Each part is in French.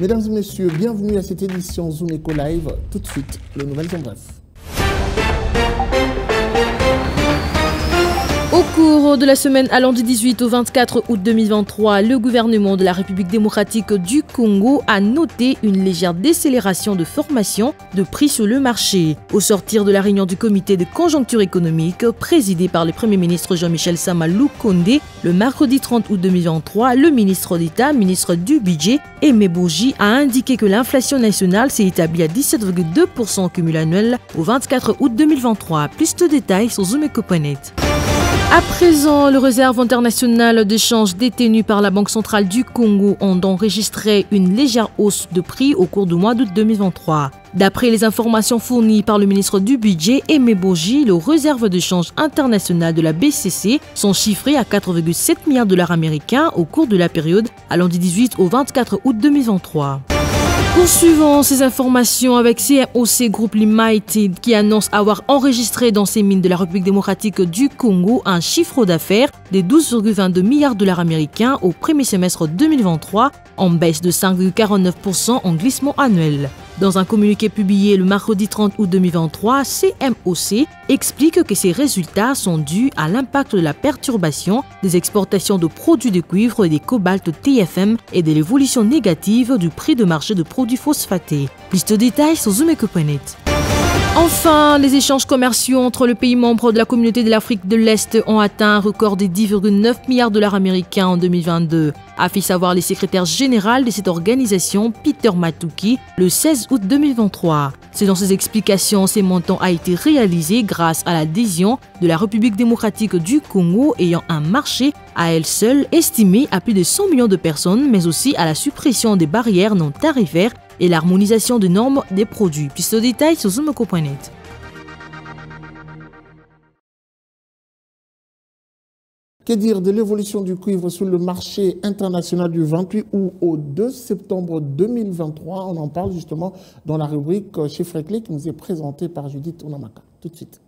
Mesdames et messieurs, bienvenue à cette édition Zoom Eco Live. Tout de suite, les nouvelles en bref. Au cours de la semaine allant du 18 au 24 août 2023, le gouvernement de la République démocratique du Congo a noté une légère décélération de formation de prix sur le marché. Au sortir de la réunion du comité de conjoncture économique présidé par le Premier ministre Jean-Michel Sama Lukonde, le mercredi 30 août 2023, le ministre d'État, ministre du Budget, Aimé Boji, a indiqué que l'inflation nationale s'est établie à 17,2% cumul annuel au 24 août 2023. Plus de détails sur Zoom-Eco.net. À présent, les réserves internationales d'échange détenues par la Banque centrale du Congo ont enregistré une légère hausse de prix au cours du mois d'août 2023. D'après les informations fournies par le ministre du Budget, Aimé Boji, les réserves de change internationales de la BCC sont chiffrées à 4,7 milliards de dollars américains au cours de la période allant du 18 au 24 août 2023. Poursuivons ces informations avec CMOC Group Limited qui annonce avoir enregistré dans ses mines de la République démocratique du Congo un chiffre d'affaires de 12,22 milliards de dollars américains au premier semestre 2023, en baisse de 5,49% en glissement annuel. Dans un communiqué publié le mercredi 30 août 2023, CMOC explique que ces résultats sont dus à l'impact de la perturbation des exportations de produits de cuivre et des cobaltes TFM et de l'évolution négative du prix de marché de produits phosphatés. Plus de détails sur Zoom-Eco.net. Enfin, les échanges commerciaux entre les pays membres de la communauté de l'Afrique de l'Est ont atteint un record de 10,9 milliards de dollars américains en 2022, a fait savoir le secrétaire général de cette organisation, Peter Matuki, le 16 août 2023. Selon ses explications, ces montants ont été réalisés grâce à l'adhésion de la République démocratique du Congo ayant un marché à elle seule estimé à plus de 100 millions de personnes, mais aussi à la suppression des barrières non tarifaires et l'harmonisation des normes des produits. Plus de détails sur Zoom-Eco.net. Que dire de l'évolution du cuivre sur le marché international du 28 août au 2 septembre 2023? On en parle justement dans la rubrique Chiffres clés qui nous est présentée par Judith Onamaka. Tout de suite.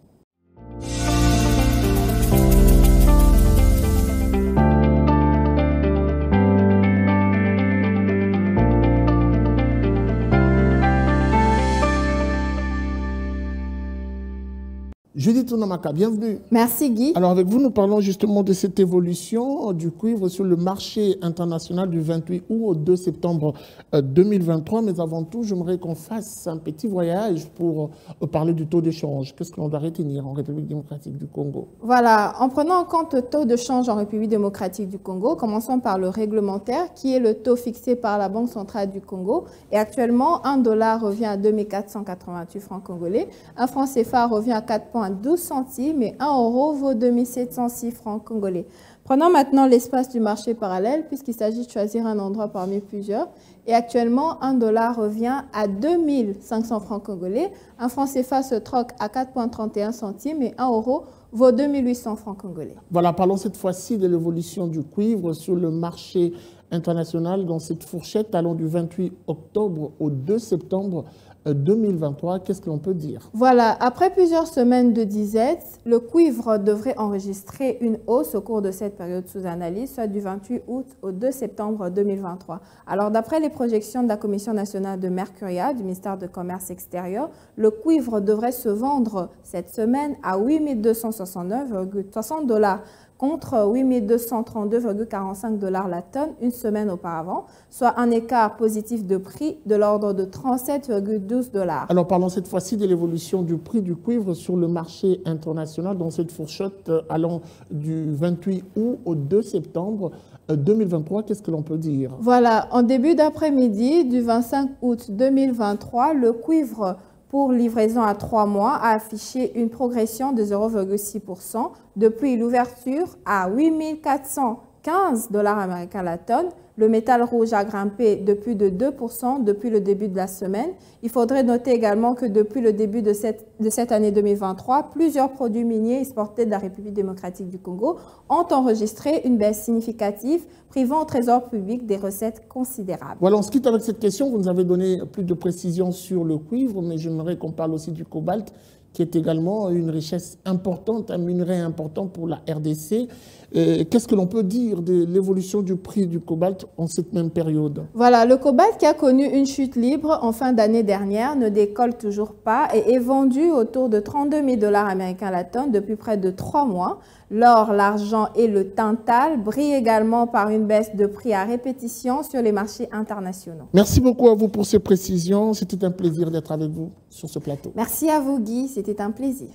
Judith Onamaka, bienvenue. Merci Guy. Alors avec vous, nous parlons justement de cette évolution du cuivre sur le marché international du 28 août au 2 septembre 2023. Mais avant tout, j'aimerais qu'on fasse un petit voyage pour parler du taux de change. Qu'est-ce que l'on doit retenir en République démocratique du Congo? Voilà, en prenant en compte le taux de change en République démocratique du Congo, commençons par le réglementaire qui est le taux fixé par la Banque centrale du Congo. Et actuellement, $1 revient à 2488 francs congolais, un franc CFA revient à 4,12 centimes et 1 euro vaut 2706 francs congolais. Prenons maintenant l'espace du marché parallèle puisqu'il s'agit de choisir un endroit parmi plusieurs. Et actuellement, $1 revient à 2500 francs congolais, un franc CFA se troque à 4,31 centimes et 1 euro vaut 2800 francs congolais. Voilà, parlons cette fois-ci de l'évolution du cuivre sur le marché international dans cette fourchette allant du 28 octobre au 2 septembre 2023, qu'est-ce que l'on peut dire? Voilà, après plusieurs semaines de disette, le cuivre devrait enregistrer une hausse au cours de cette période sous analyse, soit du 28 août au 2 septembre 2023. Alors, d'après les projections de la Commission nationale de Mercuria, du ministère de Commerce extérieur, le cuivre devrait se vendre cette semaine à 8 269,60 $, contre 8 232,45 $ la tonne une semaine auparavant, soit un écart positif de prix de l'ordre de 37,12 $. Alors parlons cette fois-ci de l'évolution du prix du cuivre sur le marché international dans cette fourchette allant du 28 août au 2 septembre 2023. Qu'est-ce que l'on peut dire? Voilà, en début d'après-midi du 25 août 2023, le cuivre pour livraison à 3 mois a affiché une progression de 0,6% depuis l'ouverture à 8 415 $ américains la tonne. Le métal rouge a grimpé de plus de 2% depuis le début de la semaine. Il faudrait noter également que depuis le début de cette année 2023, plusieurs produits miniers exportés de la République démocratique du Congo ont enregistré une baisse significative, privant au trésor public des recettes considérables. Voilà, on se quitte avec cette question. Vous nous avez donné plus de précisions sur le cuivre, mais j'aimerais qu'on parle aussi du cobalt qui est également une richesse importante, un minerai important pour la RDC. Qu'est-ce que l'on peut dire de l'évolution du prix du cobalt en cette même période? Voilà, le cobalt qui a connu une chute libre en fin d'année dernière ne décolle toujours pas et est vendu autour de 32 000 $ américains la tonne depuis près de 3 mois. L'or, l'argent et le tantal brillent également par une baisse de prix à répétition sur les marchés internationaux. Merci beaucoup à vous pour ces précisions. C'était un plaisir d'être avec vous sur ce plateau. Merci à vous, Guy. C'était un plaisir.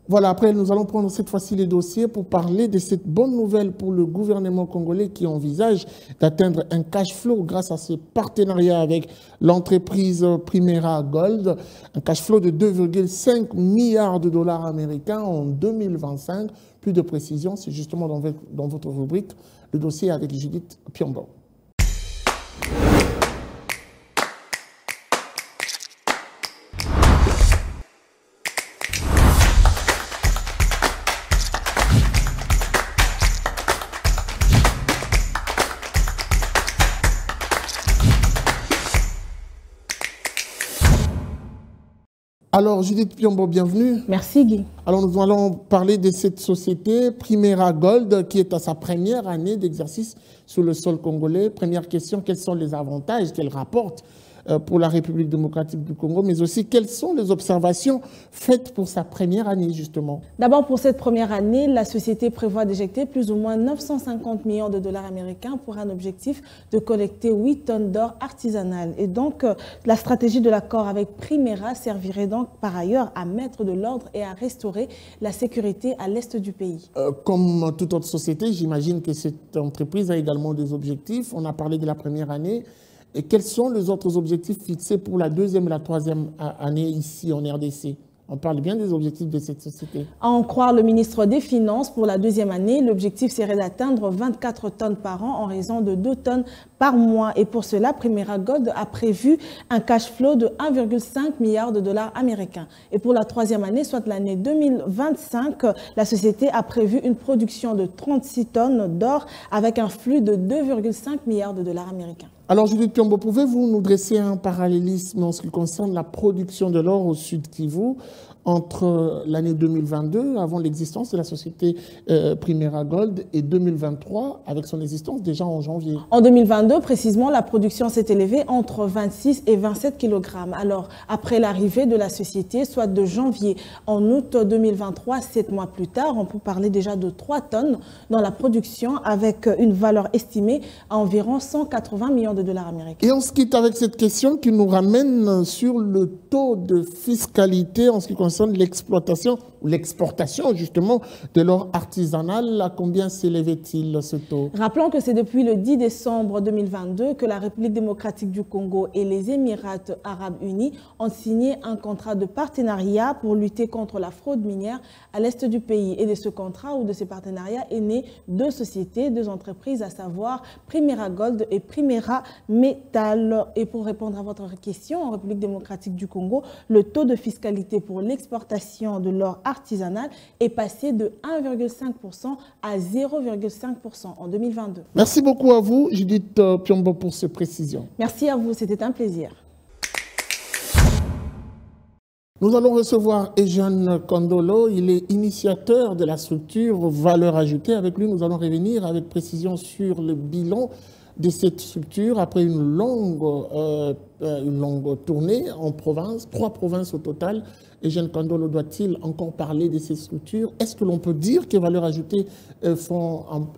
Voilà, après, nous allons prendre cette fois-ci les dossiers pour parler de cette bonne nouvelle pour le gouvernement congolais qui envisage d'atteindre un cash flow grâce à ce partenariat avec l'entreprise Primera Gold, un cash flow de 2,5 milliards de $ américains en 2025. Plus de précisions, c'est justement dans votre rubrique, le dossier avec Judith Piombo. Alors, Judith Piombo, bienvenue. Merci, Guy. Alors, nous allons parler de cette société, Primera Gold, qui est à sa première année d'exercice sur le sol congolais. Première question, quels sont les avantages qu'elle rapporte pour la République démocratique du Congo, mais aussi quelles sont les observations faites pour sa première année, justement? D'abord, pour cette première année, la société prévoit d'éjecter plus ou moins 950 millions de $ américains pour un objectif de collecter 8 tonnes d'or artisanal. Et donc, la stratégie de l'accord avec Primera servirait donc par ailleurs à mettre de l'ordre et à restaurer la sécurité à l'est du pays. Comme toute autre société, j'imagine que cette entreprise a également des objectifs. On a parlé de la première année. Et quels sont les autres objectifs fixés pour la deuxième et la troisième année ici en RDC? On parle bien des objectifs de cette société. À en croire le ministre des Finances, pour la deuxième année, l'objectif serait d'atteindre 24 tonnes par an en raison de 2 tonnes par mois. Et pour cela, Primera Gold a prévu un cash flow de 1,5 milliard de $ américains. Et pour la troisième année, soit l'année 2025, la société a prévu une production de 36 tonnes d'or avec un flux de 2,5 milliards de $ américains. Alors, Judith Piombo, pouvez-vous nous dresser un parallélisme en ce qui concerne la production de l'or au Sud Kivu entre l'année 2022, avant l'existence de la société Primera Gold, et 2023, avec son existence déjà en janvier? En 2022, précisément, la production s'est élevée entre 26 et 27 kg. Alors, après l'arrivée de la société, soit de janvier en août 2023, 7 mois plus tard, on peut parler déjà de 3 tonnes dans la production avec une valeur estimée à environ 180 millions de $ américains. Et on se quitte avec cette question qui nous ramène sur le taux de fiscalité en ce qui concerne l'exploitation ou l'exportation justement de l'or artisanal. À combien s'élevait-il ce taux? Rappelons que c'est depuis le 10 décembre 2022 que la République démocratique du Congo et les Émirats arabes unis ont signé un contrat de partenariat pour lutter contre la fraude minière à l'est du pays. Et de ce contrat ou de ce partenariat est né 2 sociétés, 2 entreprises, à savoir Primera Gold et Primera Metal. Et pour répondre à votre question, en République démocratique du Congo, le taux de fiscalité pour l'exportation de l'or artisanal est passé de 1,5% à 0,5% en 2022. Merci beaucoup à vous, Judith Piombo, pour ces précisions. Merci à vous, c'était un plaisir. Nous allons recevoir Eugène Kondolo, il est initiateur de la structure Valeur Ajoutée. Avec lui, nous allons revenir avec précision sur le bilan de cette structure après une longue tournée en province, 3 provinces au total. Eugène Kondolo doit-il encore parler de ces structures? Est-ce que l'on peut dire que Valeur Ajoutée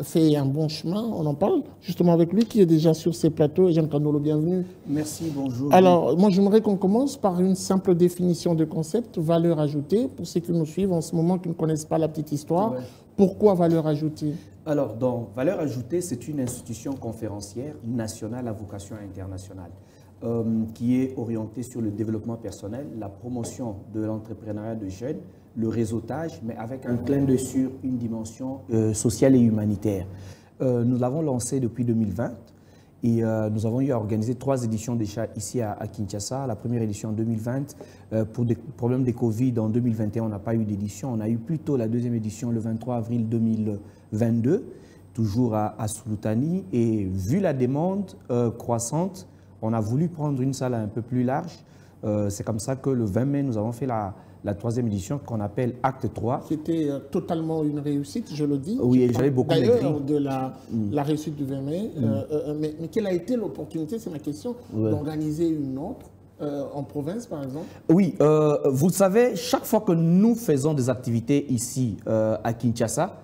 fait un bon chemin? On en parle justement avec lui qui est déjà sur ces plateaux. Eugène Kondolo, bienvenue. Merci, bonjour. Alors, moi j'aimerais qu'on commence par une simple définition de concept, Valeur Ajoutée, pour ceux qui nous suivent en ce moment, qui ne connaissent pas la petite histoire. Ouais. Pourquoi Valeur Ajoutée? Alors, donc, Valeur Ajoutée, c'est une institution conférencière nationale à vocation internationale. Qui est orienté sur le développement personnel, la promotion de l'entrepreneuriat de jeunes, le réseautage, mais avec un clin d'œil sur une dimension sociale et humanitaire. Nous l'avons lancé depuis 2020 et nous avons eu à organiser 3 éditions déjà ici à Kinshasa. La première édition en 2020, pour des problèmes de Covid, en 2021, on n'a pas eu d'édition. On a eu plutôt la deuxième édition le 23 avril 2022, toujours à Sultani. Et vu la demande croissante, on a voulu prendre une salle un peu plus large. C'est comme ça que le 20 mai, nous avons fait la 3e édition qu'on appelle Acte 3. C'était totalement une réussite, je le dis. Oui, j'avais beaucoup d'ailleurs de la réussite du 20 mai. Mais quelle a été l'opportunité, c'est ma question, d'organiser une autre en province, par exemple? Oui, vous le savez, chaque fois que nous faisons des activités ici à Kinshasa,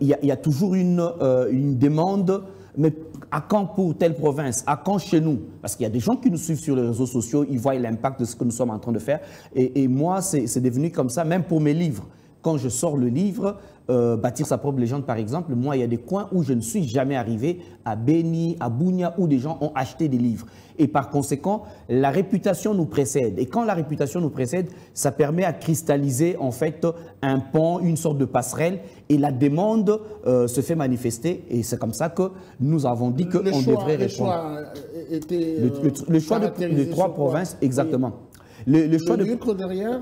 il y a toujours une demande, mais à quand pour telle province, à quand chez nous? Parce qu'il y a des gens qui nous suivent sur les réseaux sociaux, ils voient l'impact de ce que nous sommes en train de faire. Et moi, c'est devenu comme ça, même pour mes livres. Quand je sors le livre, Bâtir sa propre légende par exemple, moi il y a des coins où je ne suis jamais arrivé, à Beni, à Bunia, où des gens ont acheté des livres. Et par conséquent, la réputation nous précède. Et quand la réputation nous précède, ça permet à cristalliser en fait un pont, une sorte de passerelle, et la demande se fait manifester. Et c'est comme ça que nous avons dit qu'on devrait répondre. Le choix de 3 provinces, exactement. Le choix de lucre derrière.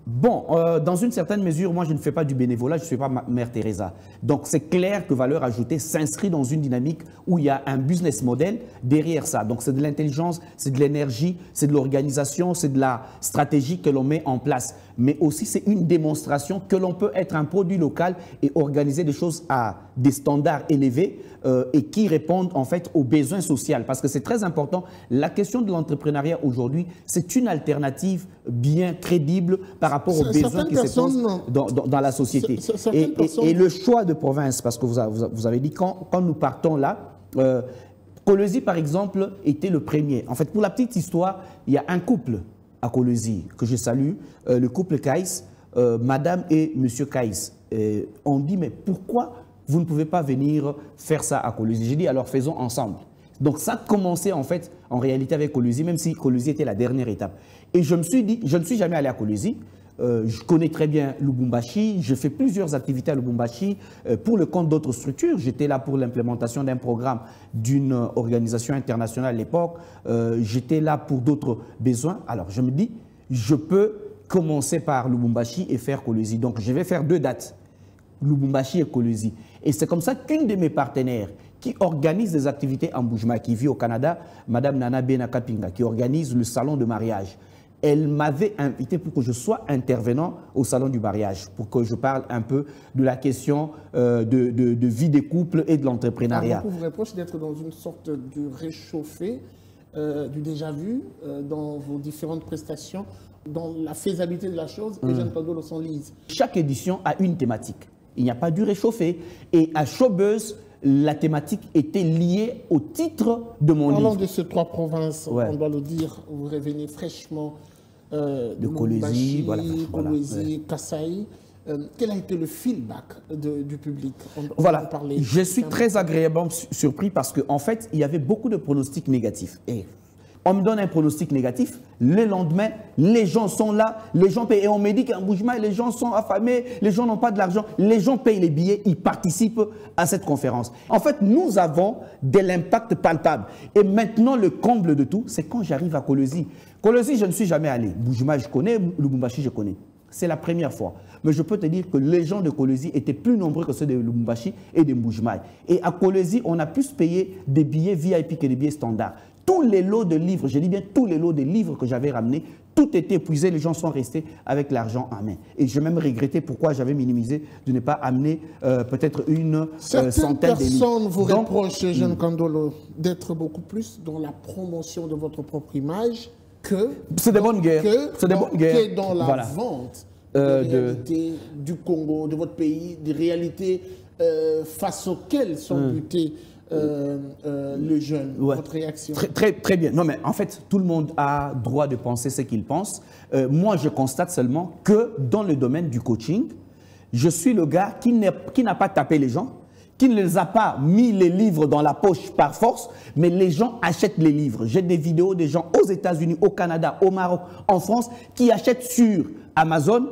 Bon, dans une certaine mesure, moi je ne fais pas du bénévolat, je ne suis pas Mère Teresa. Donc c'est clair que Valeurs Ajoutées s'inscrit dans une dynamique où il y a un business model derrière ça. Donc c'est de l'intelligence, c'est de l'énergie, c'est de l'organisation, c'est de la stratégie que l'on met en place. Mais aussi c'est une démonstration que l'on peut être un produit local et organiser des choses à des standards élevés et qui répondent en fait aux besoins sociaux. Parce que c'est très important, la question de l'entrepreneuriat aujourd'hui, c'est une alternative bien crédible par rapport aux besoins qui se posent dans la société. Et le choix de province, parce que vous avez dit, quand nous partons là, Kolwezi par exemple était le premier. En fait, pour la petite histoire, il y a un couple à Kolwezi que je salue, le couple Kaïs, Madame et Monsieur Kaïs. On dit, mais pourquoi vous ne pouvez pas venir faire ça à Kolwezi? J'ai dit, alors faisons ensemble. Donc ça a commencé en fait, en réalité avec Kolwezi, même si Kolwezi était la dernière étape. Et je me suis dit, je ne suis jamais allé à Kolwezi. Je connais très bien Lubumbashi, je fais plusieurs activités à Lubumbashi pour le compte d'autres structures. J'étais là pour l'implémentation d'un programme d'une organisation internationale à l'époque. J'étais là pour d'autres besoins. Alors je me dis, je peux commencer par Lubumbashi et faire Kolwezi. Donc je vais faire 2 dates, Lubumbashi et Kolwezi. Et c'est comme ça qu'une de mes partenaires qui organise des activités en Mbuji-Mayi, qui vit au Canada, Madame Nana Benakapinga, qui organise le salon de mariage. Elle m'avait invité pour que je sois intervenant au salon du mariage, pour que je parle un peu de la question de vie des couples et de l'entrepreneuriat. On vous reproche d'être dans une sorte de réchauffé, du déjà-vu, dans vos différentes prestations, dans la faisabilité de la chose, et Jeanne Pandolo s'enlise. Chaque édition a une thématique. Il n'y a pas du réchauffé. Et à Showbuzz, la thématique était liée au titre de mon livre. Parlons de ces 3 provinces, on doit le dire, vous revenez fraîchement de Kolwezi, Kolwezi, Kasaï. Quel a été le feedback du public? Voilà, je suis très agréablement surpris parce qu'en fait, il y avait beaucoup de pronostics négatifs. Et on me donne un pronostic négatif, le lendemain, les gens sont là, les gens payent. Et on me dit qu'en Mbuji-Mayi, les gens sont affamés, les gens n'ont pas de l'argent, les gens payent les billets, ils participent à cette conférence. En fait, nous avons de l'impact palpable. Et maintenant, le comble de tout, c'est quand j'arrive à Kolwezi. Kolwezi, je ne suis jamais allé. Mbuji-Mayi, je connais, Lubumbashi, je connais. C'est la première fois. Mais je peux te dire que les gens de Kolwezi étaient plus nombreux que ceux de Lubumbashi et de Mbuji-Mayi. Et à Kolwezi, on a plus payé des billets VIP que des billets standards. Tous les lots de livres, je dis bien tous les lots de livres que j'avais ramenés, tout était épuisé, les gens sont restés avec l'argent en main. Et j'ai même regretté pourquoi j'avais minimisé de ne pas amener peut-être une centaine de livres. Certaines personnes vous reprochent, Jeanne Kandolo, d'être beaucoup plus dans la promotion de votre propre image que... C'est des bonnes guerres. Que dans la vente des réalités du Congo, de votre pays, des réalités face auxquelles sont butés le jeune. Votre réaction? Très bien. Non, mais en fait, tout le monde a droit de penser ce qu'il pense. Moi, je constate seulement que dans le domaine du coaching, je suis le gars qui n'a pas tapé les gens, qui ne les a pas mis les livres dans la poche par force, mais les gens achètent les livres. J'ai des vidéos des gens aux États-Unis, au Canada, au Maroc, en France, qui achètent sur Amazon,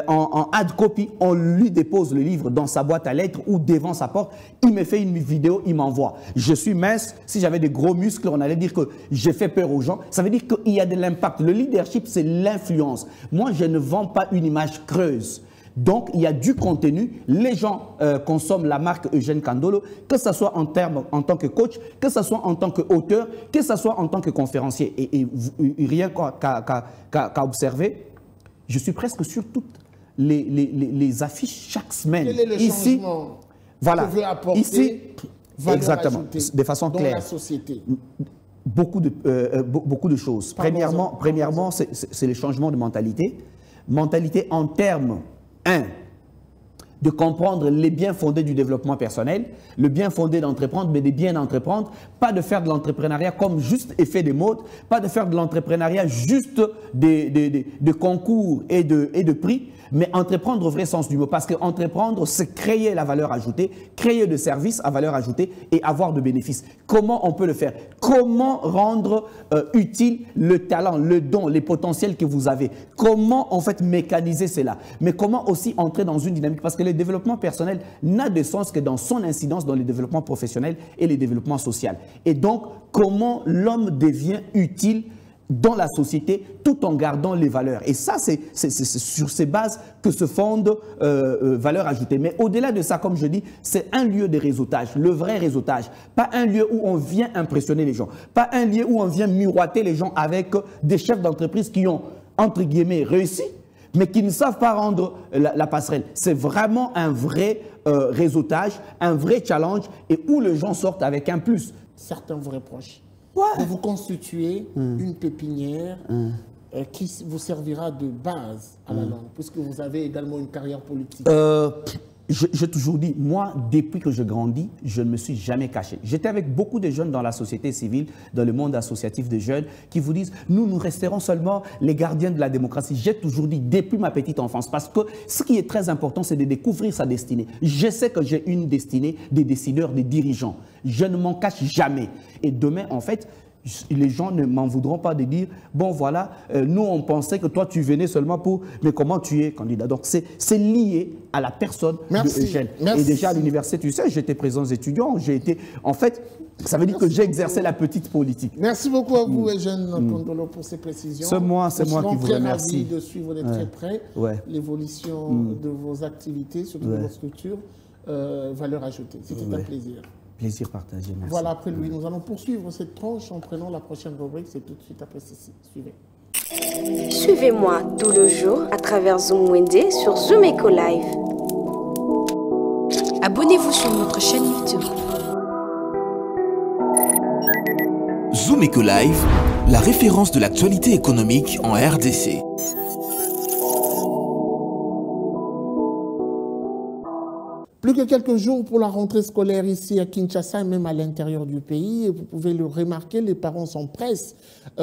en hard copy, on lui dépose le livre dans sa boîte à lettres ou devant sa porte, il me fait une vidéo, il m'envoie. Je suis mince, si j'avais des gros muscles, on allait dire que j'ai fait peur aux gens. Ça veut dire qu'il y a de l'impact. Le leadership, c'est l'influence. Moi, je ne vends pas une image creuse. Donc, il y a du contenu. Les gens consomment la marque Eugène Kandolo, que ce soit en tant que coach, que ce soit en tant qu'auteur, que ce soit en tant que conférencier. Et rien qu'à observer, je suis presque sur toutes les affiches chaque semaine. Quel est le changement voilà, que veut apporter ici, exactement, ajoutée de façon dans claire. La société? Beaucoup de choses. Premièrement, c'est le changement de mentalité. Mentalité en termes, de comprendre les biens fondés du développement personnel, le bien fondé d'entreprendre, mais des biens d'entreprendre, pas de faire de l'entrepreneuriat comme juste effet de mode, pas de faire de l'entrepreneuriat juste de concours et de prix, mais entreprendre au vrai sens du mot. Parce qu'entreprendre, c'est créer la valeur ajoutée, créer de services à valeur ajoutée et avoir de bénéfices. Comment on peut le faire? Comment rendre utile le talent, le don, les potentiels que vous avez? Comment en fait mécaniser cela? Mais comment aussi entrer dans une dynamique? Parce que le développement personnel n'a de sens que dans son incidence dans le développement professionnel et le développement social. Et donc, comment l'homme devient utile dans la société tout en gardant les valeurs. Et ça, c'est sur ces bases que se fonde valeur ajoutée. Mais au-delà de ça, comme je dis, c'est un lieu de réseautage, le vrai réseautage. Pas un lieu où on vient impressionner les gens. Pas un lieu où on vient miroiter les gens avec des chefs d'entreprise qui ont, entre guillemets, réussi, mais qui ne savent pas rendre la passerelle. C'est vraiment un vrai réseautage, un vrai challenge et où les gens sortent avec un plus. Certains vous reprochent Ouais. de vous constituer une pépinière qui vous servira de base à la langue, puisque vous avez également une carrière politique. J'ai toujours dit, moi, depuis que je grandis, je ne me suis jamais caché. J'étais avec beaucoup de jeunes dans la société civile, dans le monde associatif de jeunes, qui vous disent, nous resterons seulement les gardiens de la démocratie. J'ai toujours dit, depuis ma petite enfance, parce que ce qui est très important, c'est de découvrir sa destinée. Je sais que j'ai une destinée des décideurs, des dirigeants. Je ne m'en cache jamais. Et demain, en fait, les gens ne m'en voudront pas de dire, bon voilà, nous on pensait que toi tu venais seulement pour, mais comment tu es candidat? Donc c'est lié à la personne de Eugène. Et déjà à l'université, tu sais, j'étais présent étudiant, j'ai été, en fait, ça veut dire que j'ai exercé la petite politique. Merci beaucoup à vous, Eugène Kandolo, pour ces précisions. C'est moi qui vous remercie. De suivre de très près l'évolution de vos activités, surtout de vos structures, valeur ajoutée. C'était un plaisir. Plaisir partagé, merci. Voilà, après lui, nous allons poursuivre cette tranche en prenant la prochaine rubrique. C'est tout de suite après ceci. Suivez. Suivez-moi tout le jour à travers Zoom Wende sur Zoom Eco Live. Abonnez-vous sur notre chaîne YouTube. Zoom Eco Live, la référence de l'actualité économique en RDC. Plus que quelques jours pour la rentrée scolaire ici à Kinshasa et même à l'intérieur du pays. Et vous pouvez le remarquer, les parents s'empressent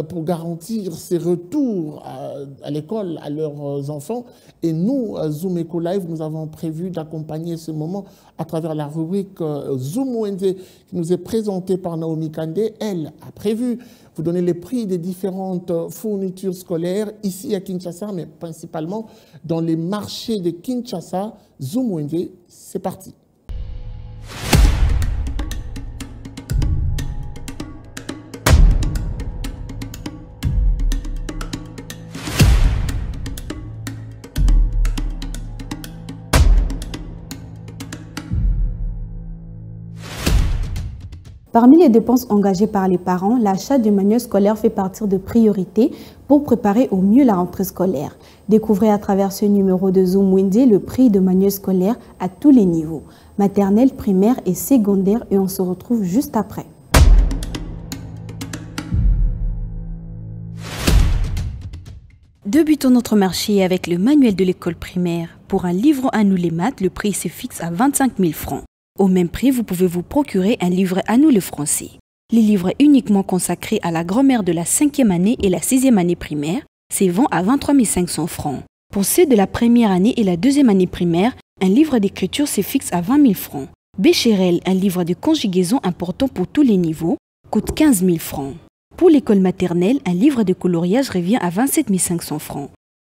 pour garantir ces retours à l'école à leurs enfants. Et nous, Zoom Eco Live, nous avons prévu d'accompagner ce moment à travers la rubrique Zoom Wende qui nous est présentée par Naomi Kandé. Elle a prévu vous donner les prix des différentes fournitures scolaires ici à Kinshasa, mais principalement dans les marchés de Kinshasa. Zoom Wende, c'est parti. Parmi les dépenses engagées par les parents, l'achat de manuels scolaires fait partie de priorités pour préparer au mieux la rentrée scolaire. Découvrez à travers ce numéro de Zoom Wende le prix de manuels scolaires à tous les niveaux, maternelle, primaire et secondaire, et on se retrouve juste après. Débutons notre marché avec le manuel de l'école primaire. Pour un livre à nous les maths, le prix se fixe à 25 000 francs. Au même prix, vous pouvez vous procurer un livre à nous le français. Les livres uniquement consacrés à la grammaire de la 5e année et la 6e année primaire se vendent à 23 500 francs. Pour ceux de la première année et la 2e année primaire, un livre d'écriture se fixe à 20 000 francs. Bécherel, un livre de conjugaison important pour tous les niveaux, coûte 15 000 francs. Pour l'école maternelle, un livre de coloriage revient à 27 500 francs.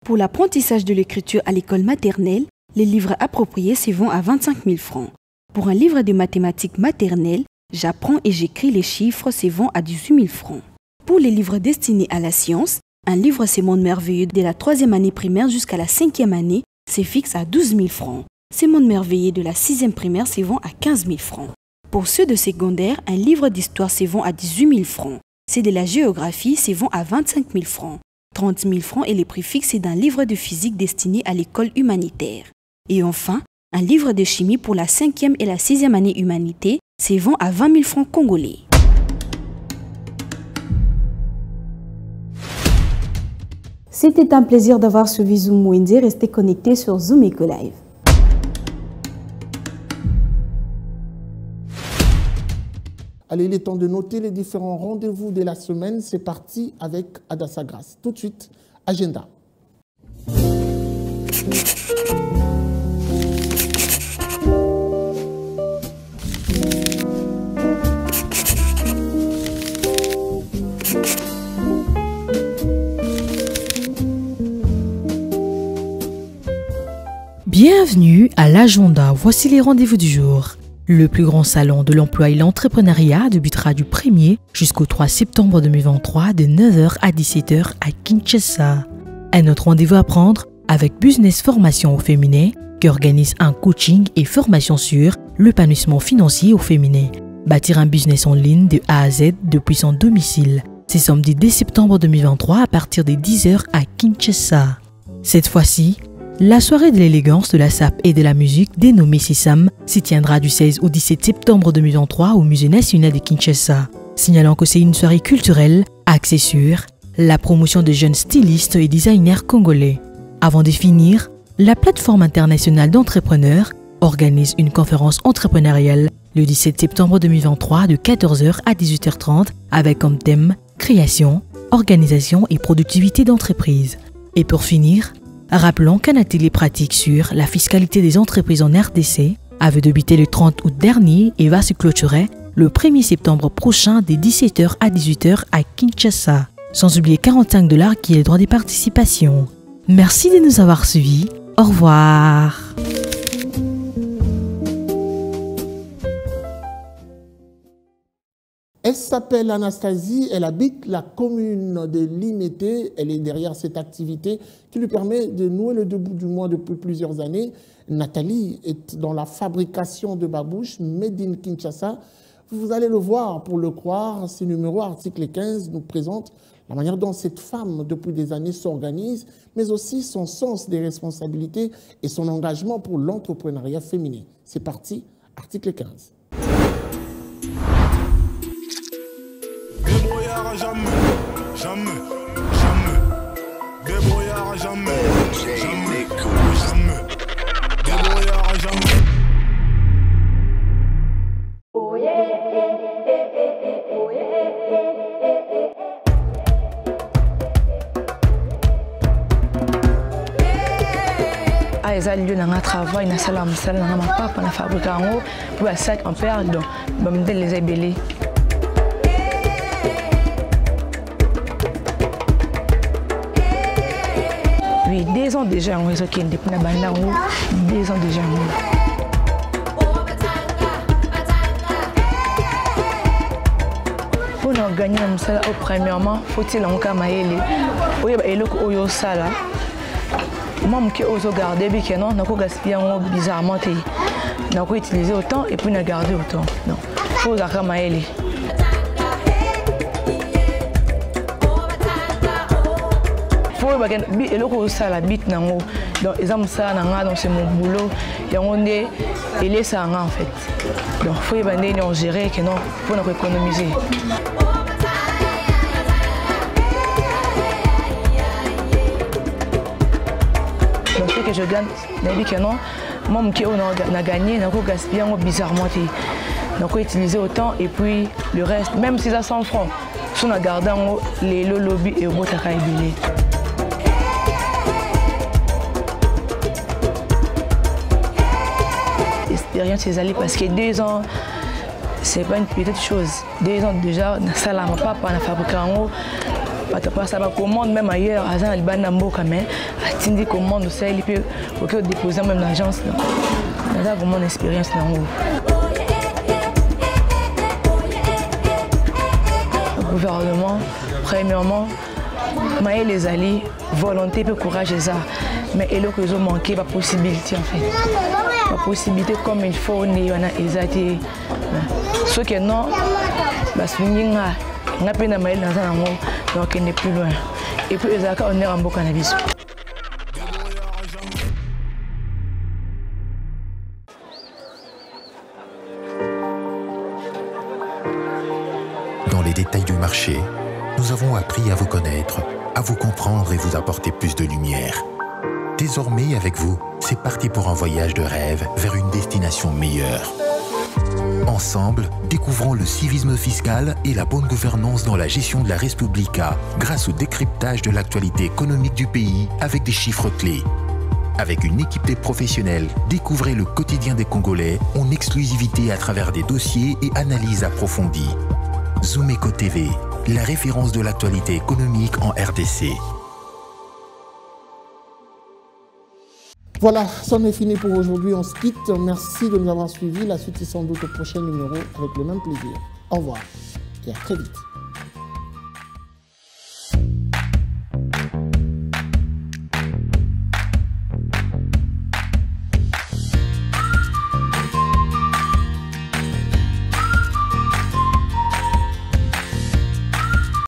Pour l'apprentissage de l'écriture à l'école maternelle, les livres appropriés se vendent à 25 000 francs. Pour un livre de mathématiques maternelles, j'apprends et j'écris les chiffres se vend à 18 000 francs. Pour les livres destinés à la science, un livre Ce monde merveilleux de la 3e année primaire jusqu'à la 5e année se fixe à 12 000 francs. Ces mondes merveilleux de la 6e primaire se vend à 15 000 francs. Pour ceux de secondaire, un livre d'histoire se vend à 18 000 francs. Ceux de la géographie se vend à 25 000 francs. 30 000 francs est le prix fixe d'un livre de physique destiné à l'école humanitaire. Et enfin, un livre de chimie pour la 5e et la 6e année humanité se vend à 20 000 francs congolais. C'était un plaisir d'avoir suivi Zoom Wendy. Restez connectés sur Zoom Eco Live. Allez, il est temps de noter les différents rendez-vous de la semaine. C'est parti avec Adassa Grace. Tout de suite, agenda. Bienvenue à l'agenda. Voici les rendez-vous du jour. Le plus grand salon de l'emploi et l'entrepreneuriat débutera du 1er jusqu'au 3 septembre 2023 de 9h à 17h à Kinshasa. Un autre rendez-vous à prendre avec Business Formation au féminin qui organise un coaching et formation sur l'épanouissement financier au féminin. Bâtir un business en ligne de A à Z depuis son domicile. C'est samedi 10 septembre 2023 à partir de 10h à Kinshasa. Cette fois-ci, la soirée de l'élégance, de la sape et de la musique dénommée Sésame s'y tiendra du 16 au 17 septembre 2023 au Musée national de Kinshasa. Signalant que c'est une soirée culturelle axée sur la promotion de jeunes stylistes et designers congolais. Avant de finir, la plateforme internationale d'entrepreneurs organise une conférence entrepreneuriale le 17 septembre 2023 de 14h à 18h30 avec comme thème création, organisation et productivité d'entreprise. Et pour finir, rappelons qu'un atelier pratique sur la fiscalité des entreprises en RDC avait débuté le 30 août dernier et va se clôturer le 1er septembre prochain de 17h à 18h à Kinshasa. Sans oublier $45 qui est le droit de participation. Merci de nous avoir suivis. Au revoir. Elle s'appelle Anastasie, elle habite la commune de Limete. Elle est derrière cette activité qui lui permet de nouer le debout du mois depuis plusieurs années. Nathalie est dans la fabrication de babouches, made in Kinshasa. Vous allez le voir pour le croire. Ce numéro, article 15, nous présente la manière dont cette femme, depuis des années, s'organise, mais aussi son sens des responsabilités et son engagement pour l'entrepreneuriat féminin. C'est parti, article 15. Débrouillard jamais, jamais, jamais. Débrouillard jamais, jamais, jamais. Débrouillard jamais. Oh yeah, oh yeah, ah, eza lieu na nga travail na sala mosala na nga mapapa na fabrique yango mpo basac en père donc bamodele eza ebele. Oui, 2 ans déjà, on est depuis 2 ans déjà. Pour nous gagner, premièrement, faut-il encore maïli. Oui, et le oyo sala. Moi, je suis garder que non, je gaspiller bizarrement. Je utiliser autant et puis je garder autant. Non, faut encore maïli. Et le ça la bite nango donc exemple ça nanga donc c'est mon boulot et on est il est ça en fait donc faut y bander on gérer que non pour nous économiser. Donc ce que je gagne n'importe que non moi qui on a gagné n'a pas gaspillé bizarrement donc utiliser autant et puis le reste même si ça 100 francs si on a gardé les lobby et au bout à billet. Expérience ces alliés parce que 2 ans c'est pas une petite chose. 2 ans déjà ça la papa na fabriquer en pas ça va commande même ailleurs à Zan Alban Mboka mais atindi commande ça il peut OK déposer même l'agence là. Ça vraiment une expérience là haut. Le gouvernement premièrement mais les alliés, volonté et courage, mais il ont manqué la possibilité en fait. La possibilité comme il faut, il y a des ce qui est non, on a peine à mettre dans un amour, donc il n'est plus loin. Et puis, on est en beau cannabis. Dans les détails du marché, nous avons appris à vous connaître, à vous comprendre et vous apporter plus de lumière. Désormais, avec vous, c'est parti pour un voyage de rêve vers une destination meilleure. Ensemble, découvrons le civisme fiscal et la bonne gouvernance dans la gestion de la Res Publica grâce au décryptage de l'actualité économique du pays avec des chiffres clés. Avec une équipe de professionnels, découvrez le quotidien des Congolais en exclusivité à travers des dossiers et analyses approfondies. Zoomeco TV, la référence de l'actualité économique en RDC. Voilà, c'en est fini pour aujourd'hui. On se quitte. Merci de nous avoir suivis. La suite est sans doute au prochain numéro avec le même plaisir. Au revoir et à très vite.